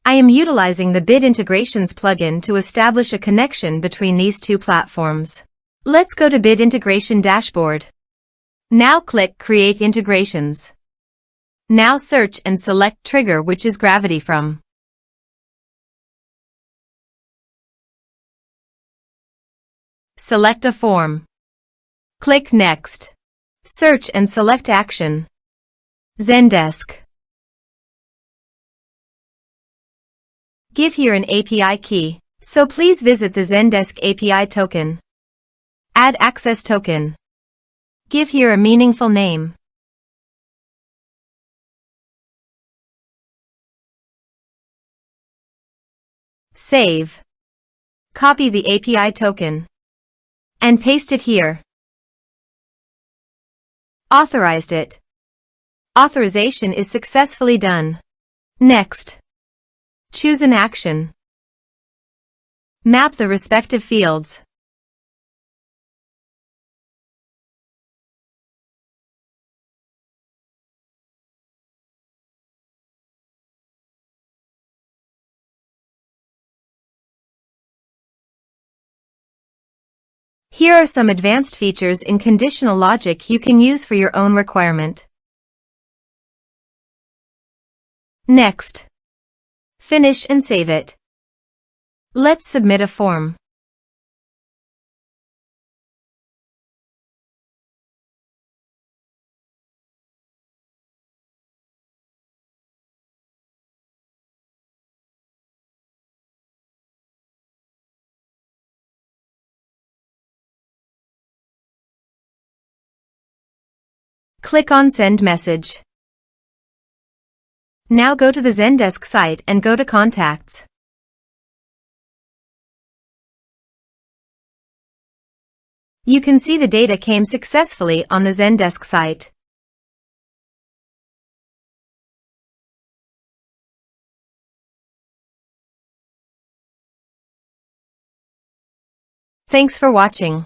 I am utilizing the Bit Integrations plugin to establish a connection between these two platforms. Let's go to Bit Integration Dashboard. Now click Create Integrations. Now search and select Trigger, which is Gravity from. Select a form. Click Next. Search and select Action. Zendesk. Give here an API key, so please visit the Zendesk API token. Add access token. Give here a meaningful name. Save. Copy the API token and paste it here. Authorized it. Authorization is successfully done. Next. Choose an action. Map the respective fields. Here are some advanced features in conditional logic you can use for your own requirement. Next. Finish and save it. Let's submit a form. Click on Send Message. Now go to the Zendesk site and go to Contacts. You can see the data came successfully on the Zendesk site. Thanks for watching.